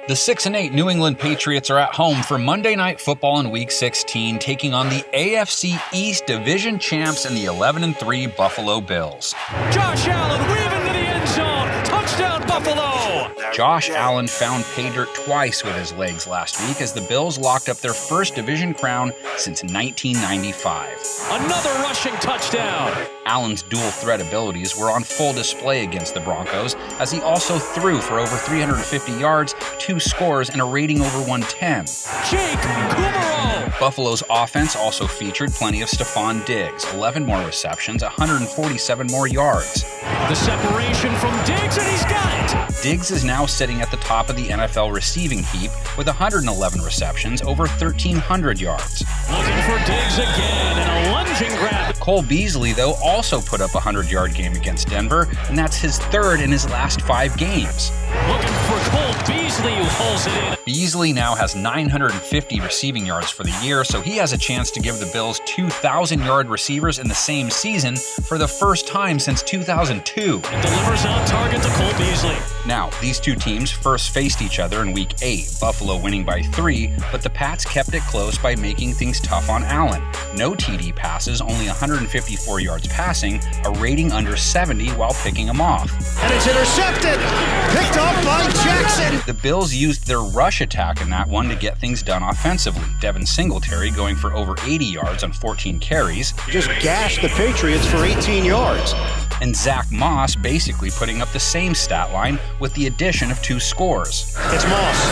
The 6-8 New England Patriots are at home for Monday Night Football in Week 16, taking on the AFC East Division champs and the 11-3 Buffalo Bills. Josh Allen weaving to the end zone. Touchdown, Buffalo! Josh Allen found pay dirt twice with his legs last week as the Bills locked up their first division crown since 1995. Another rushing touchdown. Allen's dual threat abilities were on full display against the Broncos, as he also threw for over 350 yards, 2 scores, and a rating over 110. Jake Kumaro. Buffalo's offense also featured plenty of Stephon Diggs, 11 more receptions, 147 more yards. The separation from Diggs, and he's got it. Diggs is now sitting at the top of the NFL receiving heap with 111 receptions, over 1,300 yards. Looking for Diggs again, and a lunging grab. Cole Beasley, though, also put up a 100-yard game against Denver, and that's his third in his last 5 games. Looking for Cole Beasley, who hauls it in. Beasley now has 950 receiving yards for the year, so he has a chance to give the Bills 2,000-yard receivers in the same season for the first time since 2002. And delivers on target to Cole Beasley. Now, these two teams first faced each other in Week 8, Buffalo winning by 3, but the Pats kept it close by making things tough on Allen. No TD passes, only 154 yards passing, a rating under 70 while picking him off. And it's intercepted! Picked up by Jackson! The Bills used their rush attack in that one to get things done offensively. Devin Singletary going for over 80 yards on 14 carries. Just gashed the Patriots for 18 yards. And Zach Moss basically putting up the same stat line with the addition of 2 scores. It's Moss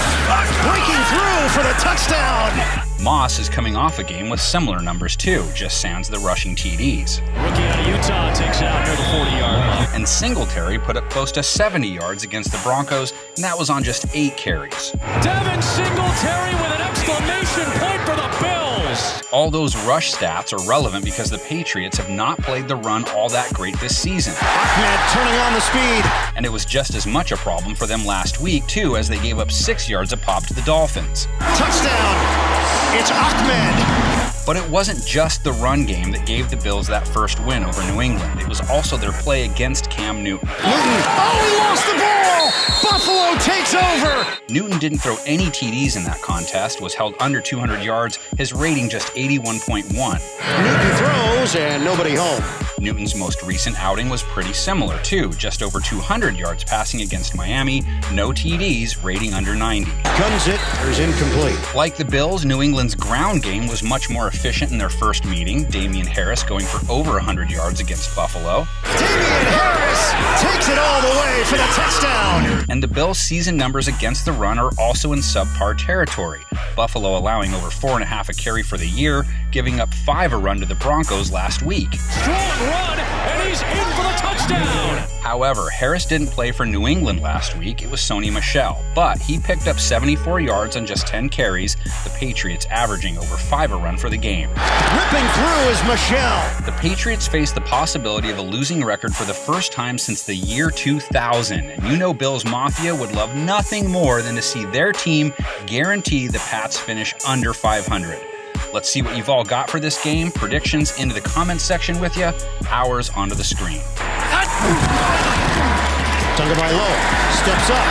breaking through for the touchdown! Moss is coming off a game with similar numbers too, just sans the rushing TDs. Rookie out of Utah takes it out near the 40-yard line. And Singletary put up close to 70 yards against the Broncos, and that was on just 8 carries. Devin Singletary with an exclamation point for the Bills! All those rush stats are relevant because the Patriots have not played the run all that great this season. Ahmed turning on the speed. And it was just as much a problem for them last week too, as they gave up 6 yards a pop to the Dolphins. Touchdown! It's Ahmed! But it wasn't just the run game that gave the Bills that first win over New England. It was also their play against Cam Newton. Oh, he lost the ball! Buffalo takes over! Newton didn't throw any TDs in that contest, was held under 200 yards, his rating just 81.1. Newton throws and nobody home. Newton's most recent outing was pretty similar too, just over 200 yards passing against Miami, no TDs, rating under 90. Guns it, is incomplete. Like the Bills, New England's ground game was much more efficient in their first meeting, Damian Harris going for over 100 yards against Buffalo. Damian Harris takes it all the way for the touchdown! And the Bills' season numbers against the run are also in subpar territory, Buffalo allowing over 4.5 a carry for the year, giving up 5 a run to the Broncos last week. Strong run, and he's in for the touchdown! However, Harris didn't play for New England last week, it was Sony Michel, but he picked up 74 yards on just 10 carries, the Patriots averaging over 5 a run for the game. Ripping through is Michel! The Patriots face the possibility of a losing record for the first time since the year 2000, and you know Bills Mafia would love nothing more than to see their team guarantee the Pats finish under 500. Let's see what you've all got for this game. Predictions into the comments section with you. Ours onto the screen. Tunger by Lowe. Steps up.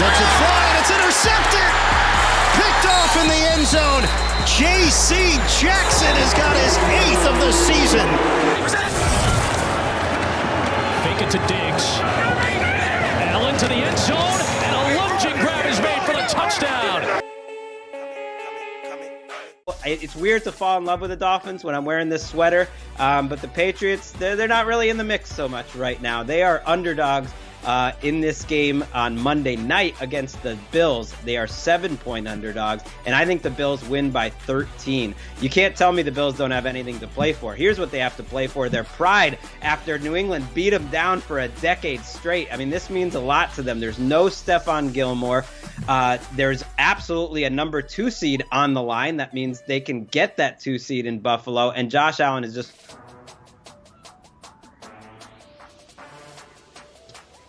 Lets it fly, and it's intercepted! Picked off in the end zone. J.C. Jackson has got his 8th of the season. Fake it to Diggs. Allen to the end zone, and a lunging grab is made for the touchdown. It's weird to fall in love with the Dolphins when I'm wearing this sweater, but the Patriots, they're not really in the mix so much right now. They are underdogs in this game on Monday night against the Bills. They are 7-point underdogs, and I think the Bills win by 13. You can't tell me the Bills don't have anything to play for. Here's what they have to play for: their pride after New England beat them down for a decade straight. I mean, this means a lot to them. There's no Stephon Gilmore. There's absolutely a number 2 seed on the line. That means they can get that 2 seed in Buffalo, and Josh Allen is just...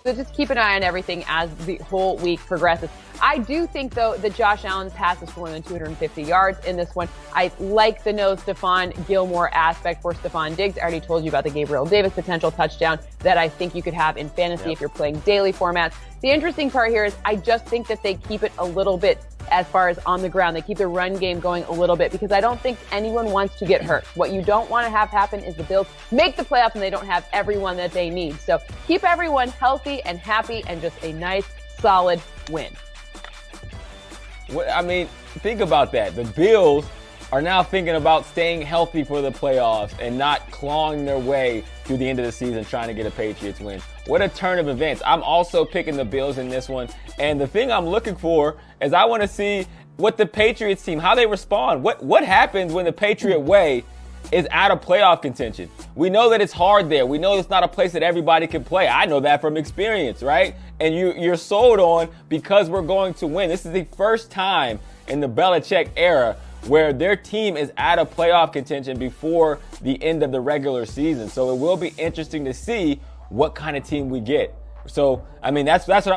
So just keep an eye on everything as the whole week progresses. I do think, though, that Josh Allen's passes for more than 250 yards in this one. I like the no Stephon Gilmore aspect for Stephon Diggs. I already told you about the Gabriel Davis potential touchdown that I think you could have in fantasy if you're playing daily formats. The interesting part here is I just think that they keep it a little bit as far as on the ground. They keep the run game going a little bit because I don't think anyone wants to get hurt. What you don't want to have happen is the Bills make the playoffs and they don't have everyone that they need. So keep everyone healthy and happy and just a nice, solid win. I mean, think about that. The Bills are now thinking about staying healthy for the playoffs and not clawing their way through the end of the season trying to get a Patriots win. What a turn of events. I'm also picking the Bills in this one. And the thing I'm looking for is I want to see what the Patriots team, how they respond. What happens when the Patriot way is out of playoff contention? We know that it's hard there. We know it's not a place that everybody can play. I know that from experience, right? And you're sold on because we're going to win. This is the first time in the Belichick era where their team is out of playoff contention before the end of the regular season. So it will be interesting to see what kind of team we get. So, I mean, that's what I'm